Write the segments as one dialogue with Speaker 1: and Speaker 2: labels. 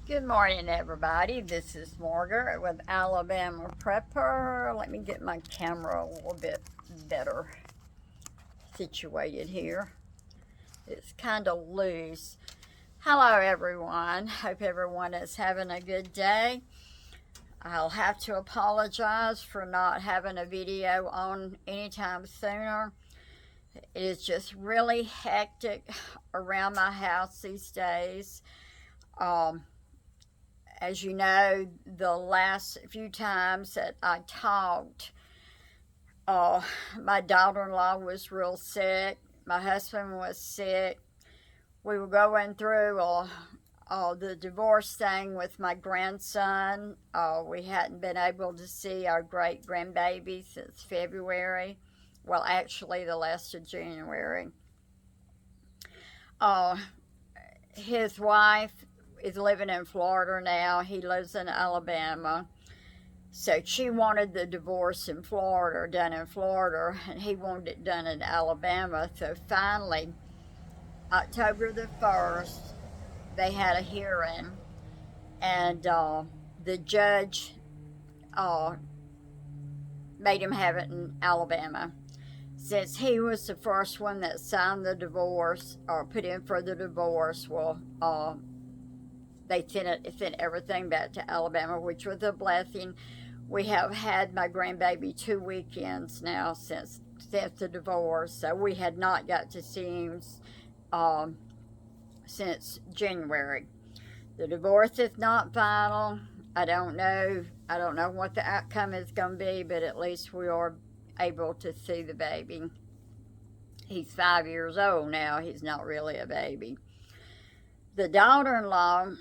Speaker 1: Good morning, everybody. This is Margaret with Alabama Prepper. Let me get my camera a little bit better situated here. It's kind of loose. Hello, everyone. Hope everyone is having a good day. I'll have to apologize for not having a video on anytime sooner. It is just really hectic around my house these days. Um, as you know, the last few times that I talked, uh, my daughter in law was real sick, my husband was sick. We were going through the divorce thing with my grandson. We hadn't been able to see our great grandbaby since February. Well, actually, the last of January. Uh, his wife is living in Florida now. He lives in Alabama. So she wanted the divorce in Florida, done in Florida, and he wanted it done in Alabama. So finally, October the 1st, they had a hearing, and the judge uh, made him have it in Alabama. Since he was the first one that signed the divorce or put in for the divorce, well, they sent everything back to Alabama, which was a blessing. We have had my grandbaby 2 weekends now since the divorce, so we had not got to see him um, since January. The divorce is not final. I don't know. I don't know what the outcome is going to be, but at least we are able to see the baby. He's 5 years old now. He's not really a baby. The daughter-in-law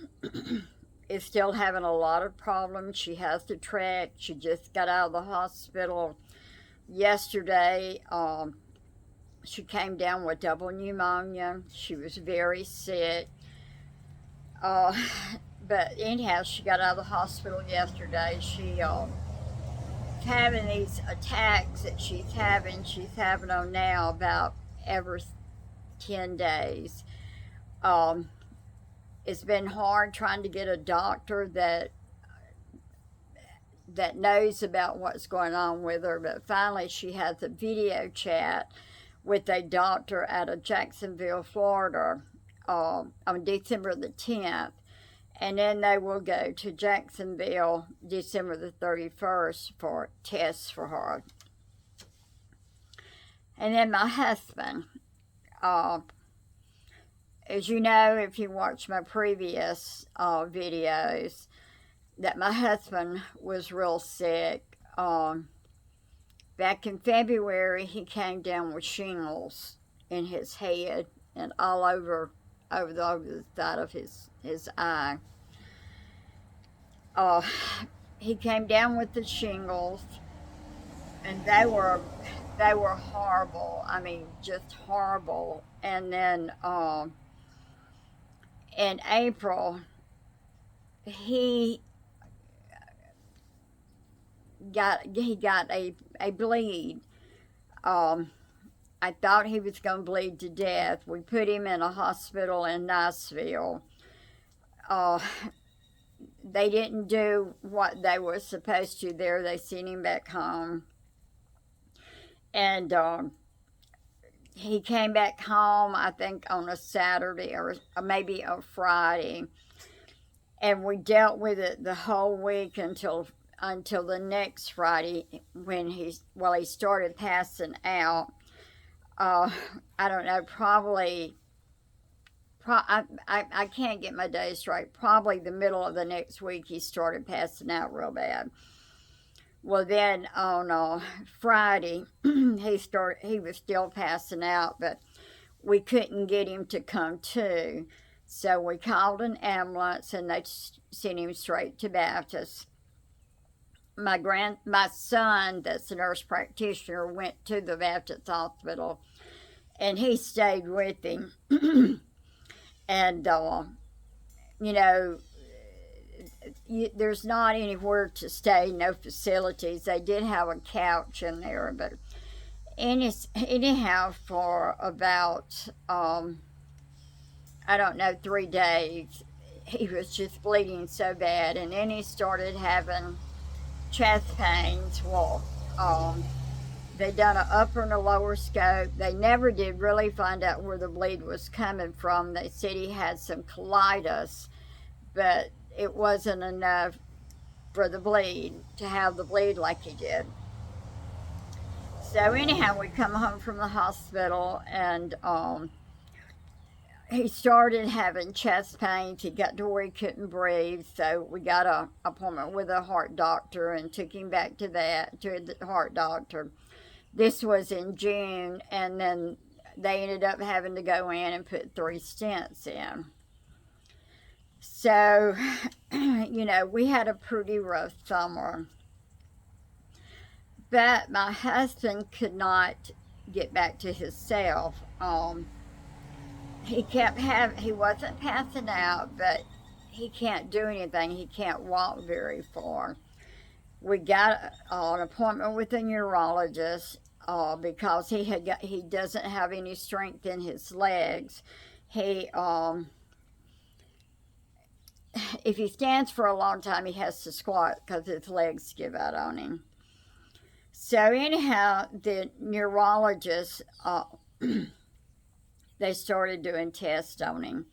Speaker 1: is still having a lot of problems. She has to trach. She just got out of the hospital yesterday. She came down with double pneumonia. She was very sick. Uh, but anyhow, she got out of the hospital yesterday. She's having these attacks that she's having. She's having them now about every 10 days. Um, it's been hard trying to get a doctor that knows about what's going on with her, but finally she has a video chat with a doctor out of Jacksonville, Florida, on December the 10th. And then they will go to Jacksonville December the 31st for tests for her. And then my husband, as you know, if you watch my previous videos, that my husband was real sick. Back in February, he came down with shingles in his head and all over the side of his eye. He came down with the shingles, and they were horrible. I mean, just horrible. And then in April, he got a bleed. I thought he was going to bleed to death. We put him in a hospital in Niceville. Uh, they didn't do what they were supposed to there. They sent him back home. And he came back home, I think, on a Saturday or maybe a Friday. And we dealt with it the whole week until the next Friday when he started passing out. I don't know, I can't get my days straight. Probably the middle of the next week he started passing out real bad. Well, then on Friday he was still passing out, but we couldn't get him to come to. So we called an ambulance and they sent him straight to Baptist. My son, that's a nurse practitioner, went to the Baptist hospital, and he stayed with him. And you know, there's not anywhere to stay, no facilities. They did have a couch in there, but anyhow, for about I don't know, 3 days, he was just bleeding so bad. And then he started having chest pains. Well, they done an upper and a lower scope. They never did really find out where the bleed was coming from. They said he had some colitis, but it wasn't enough for the bleed to have the bleed like he did. So anyhow, we come home from the hospital, and he started having chest pains. He got to where he couldn't breathe, so we got an appointment with a heart doctor and took him back to the heart doctor. This was in June, and then they ended up having to go in and put 3 stents in. So, we had a pretty rough summer. But my husband could not get back to himself. He wasn't passing out, but he can't do anything. He can't walk very far. We got an appointment with a neurologist because he doesn't have any strength in his legs. He if he stands for a long time, he has to squat because his legs give out on him. So anyhow, the neurologist, they started doing tests on him.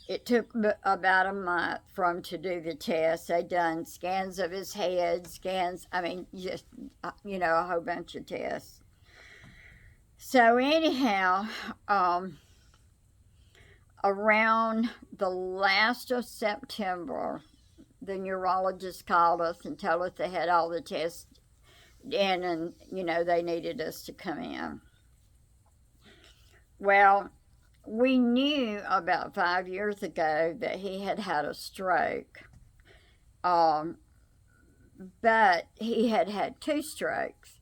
Speaker 1: It took about a month for him to do the tests. They done scans of his head, just, a whole bunch of tests. So anyhow, around the last of September, the neurologist called us and told us they had all the tests in, and they needed us to come in. Well, we knew about 5 years ago that he had had a stroke, but he had had 2 strokes,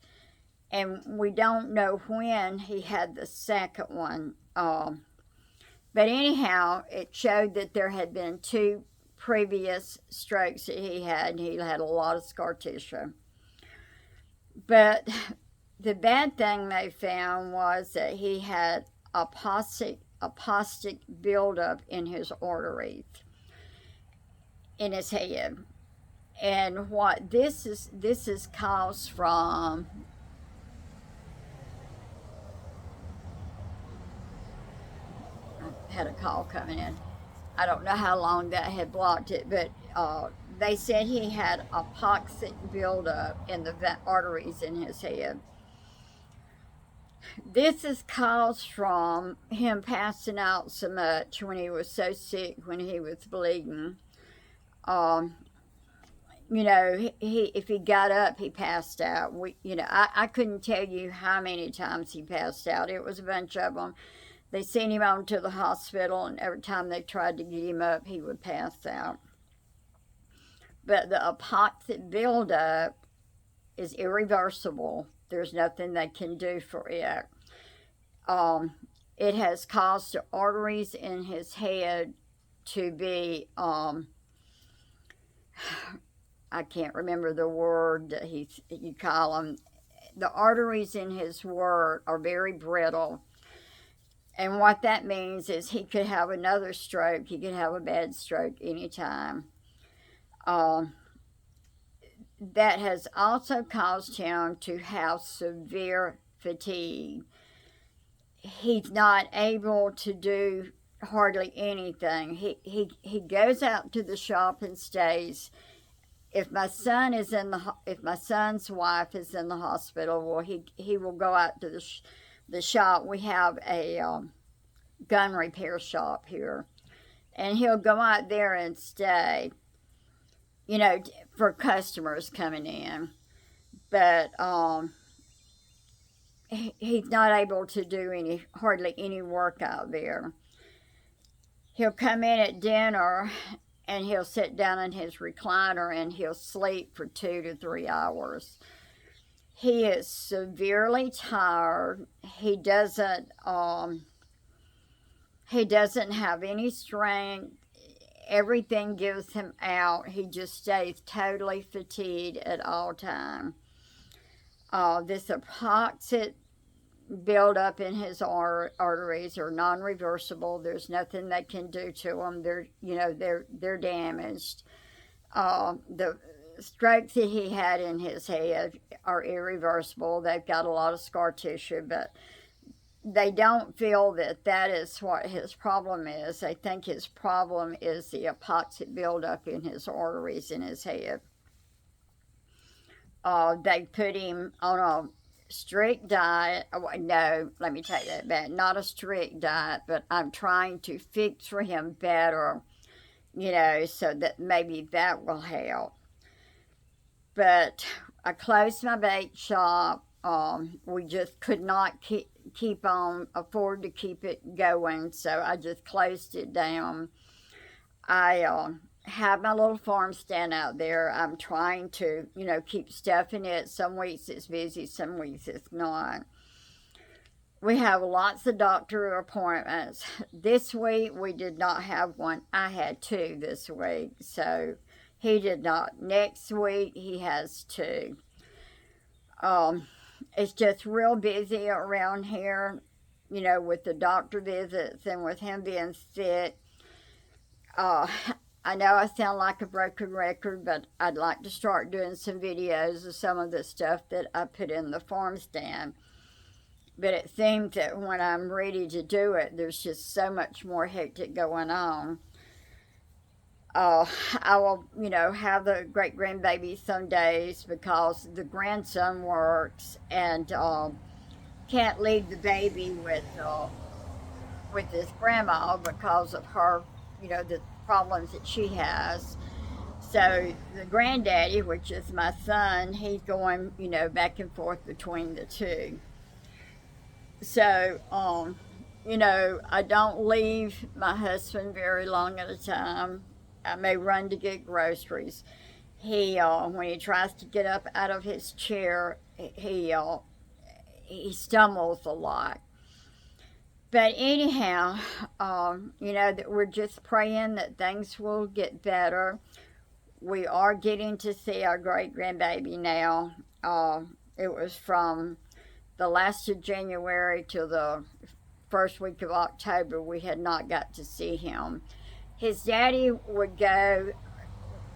Speaker 1: and we don't know when he had the second one. But anyhow, it showed that there had been 2 previous strokes that he had, and he had a lot of scar tissue. But the bad thing they found was that he had aplastic buildup in his arteries, in his head. And what this is caused from, I had a call coming in. I don't know how long that had blocked it, but they said he had aplastic buildup in the arteries in his head. This is caused from him passing out so much when he was so sick, when he was bleeding. If he got up, he passed out. I couldn't tell you how many times he passed out. It was a bunch of them. They sent him on to the hospital, and every time they tried to get him up, he would pass out. But the aplastic buildup is irreversible. There's nothing they can do for it. It has caused the arteries in his head to be, I can't remember the word that you call them. The arteries in his word are very brittle. And what that means is he could have another stroke. He could have a bad stroke anytime. That has also caused him to have severe fatigue. He's not able to do hardly anything. He goes out to the shop and stays. If my son's wife is in the hospital, well, he will go out to the shop. We have a gun repair shop here, and he'll go out there and stay, for customers coming in. But he's not able to do hardly any work out there. He'll come in at dinner, and he'll sit down in his recliner, and he'll sleep for 2 to 3 hours. He is severely tired. He doesn't have any strength. Everything gives him out. He just stays totally fatigued at all time. This aplastic buildup in his arteries are non-reversible. There's nothing they can do to them. They're damaged. The strokes that he had in his head are irreversible. They've got a lot of scar tissue, but they don't feel that that is what his problem is. They think his problem is the epoxy buildup in his arteries in his head. They put him on a strict diet. No, let me take that back. Not a strict diet, but I'm trying to fix for him better, so that maybe that will help. But I closed my bake shop. We just could not afford to keep it going, so I just closed it down. I have my little farm stand out there. I'm trying to, keep stuff in it. Some weeks it's busy, some weeks it's not. We have lots of doctor appointments. This week we did not have one. I had two this week, so he did not. Next week he has two. It's just real busy around here, with the doctor visits and with him being sick. I know I sound like a broken record, but I'd like to start doing some videos of some of the stuff that I put in the farm stand. But it seems that when I'm ready to do it, there's just so much more hectic going on. I will, have the great grandbaby some days because the grandson works and can't leave the baby with his grandma because of her, the problems that she has. So the granddaddy, which is my son, he's going, back and forth between the two. So, I don't leave my husband very long at a time. I may run to get groceries. When he tries to get up out of his chair, he stumbles a lot. But anyhow, that we're just praying that things will get better. We are getting to see our great grandbaby now. It was from the last of January to the first week of October. We had not got to see him. His daddy would go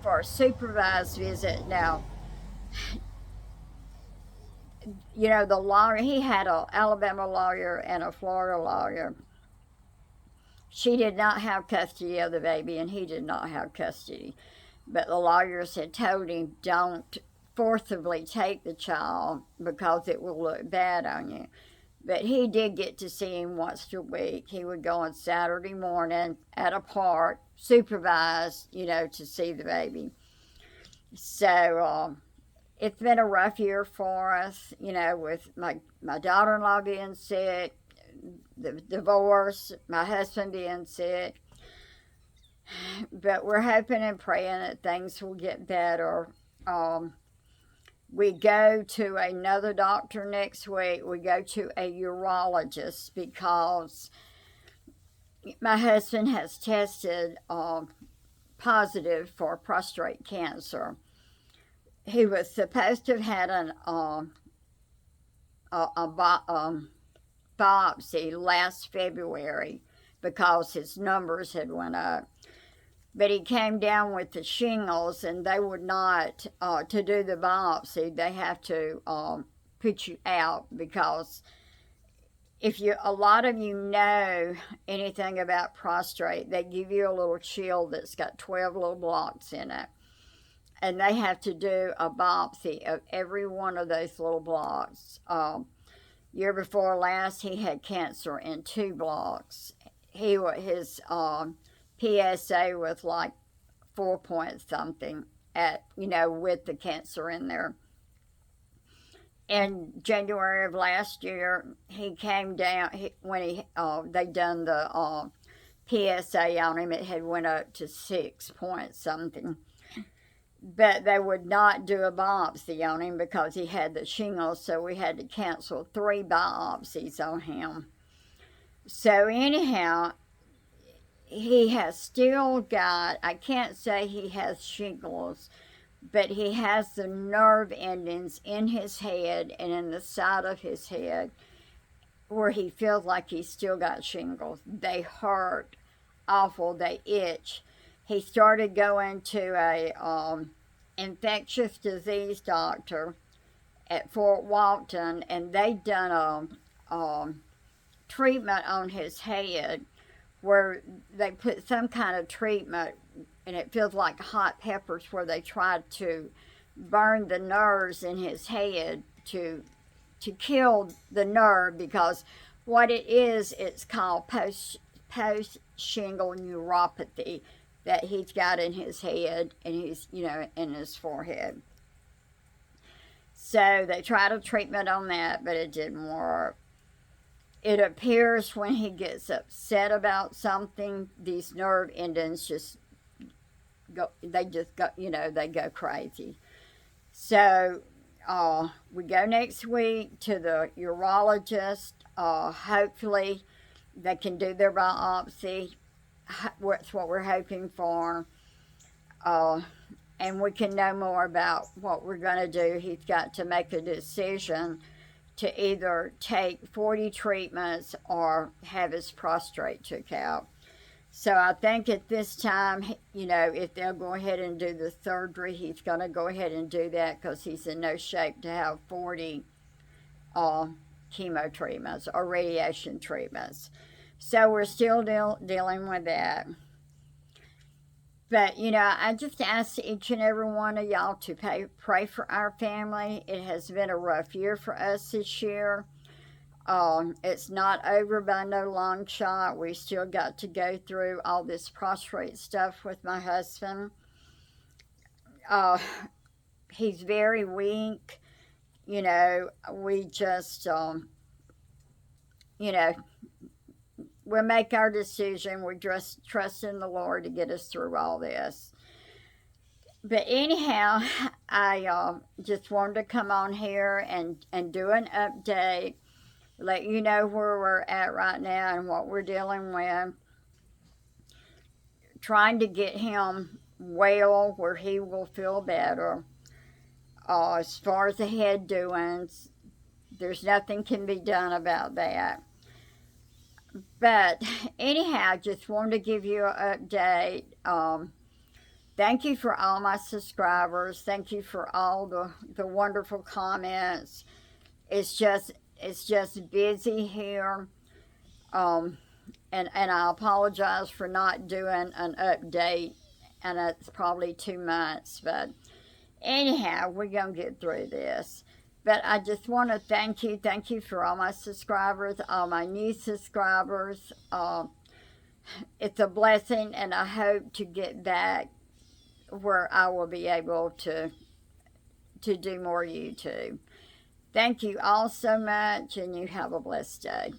Speaker 1: for a supervised visit. Now, the lawyer, he had an Alabama lawyer and a Florida lawyer. She did not have custody of the baby, and he did not have custody. But the lawyers had told him, don't forcibly take the child because it will look bad on you. But he did get to see him once a week. He would go on Saturday morning at a park, supervised, to see the baby. So, it's been a rough year for us, with my daughter-in-law being sick, the divorce, my husband being sick. But we're hoping and praying that things will get better. We go to another doctor next week. We go to a urologist because my husband has tested positive for prostate cancer. He was supposed to have had a biopsy last February because his numbers had went up. But he came down with the shingles, and they would not, to do the biopsy, they have to put you out because a lot of you know anything about prostate, they give you a little shield that's got 12 little blocks in it. And they have to do a biopsy of every one of those little blocks. Year before last, he had cancer in 2 blocks. His PSA was like 4 point something with the cancer in there. In January of last year, he came down, when they done the PSA on him, it had went up to 6 point something. But they would not do a biopsy on him because he had the shingles, so we had to cancel 3 biopsies on him. So anyhow, he has still got, I can't say he has shingles, but he has the nerve endings in his head and in the side of his head. where he feels like he's still got shingles. They hurt awful. They itch. He started going to a infectious disease doctor at Fort Walton, and they done a treatment on his head where they put some kind of treatment, and it feels like hot peppers, where they tried to burn the nerves in his head to kill the nerve, because what it is, it's called post shingle neuropathy that he's got in his head and he's, in his forehead. So they tried a treatment on that, but it didn't work. It appears when he gets upset about something, these nerve endings just go, they go crazy. So we go next week to the urologist. Hopefully they can do their biopsy. That's what we're hoping for. And we can know more about what we're going to do. He's got to make a decision to either take 40 treatments or have his prostate took out. So I think at this time, if they'll go ahead and do the surgery, he's going to go ahead and do that, because he's in no shape to have 40 chemo treatments or radiation treatments. So we're still dealing with that. But, I just ask each and every one of y'all to pray for our family. It has been a rough year for us this year. It's not over by no long shot. We still got to go through all this prostrate stuff with my husband. He's very weak. We just, we'll make our decision. We just trust in the Lord to get us through all this. But anyhow, I just wanted to come on here and do an update, let you know where we're at right now and what we're dealing with. Trying to get him well where he will feel better. As far as the head doings, there's nothing can be done about that. But anyhow, just wanted to give you an update. Thank you for all my subscribers. Thank you for all the wonderful comments. It's just busy here. And I apologize for not doing an update, and it's probably 2 months. But anyhow, we're going to get through this. But I just want to thank you. Thank you for all my subscribers, all my new subscribers. It's a blessing, and I hope to get back where I will be able to do more YouTube. Thank you all so much, and you have a blessed day.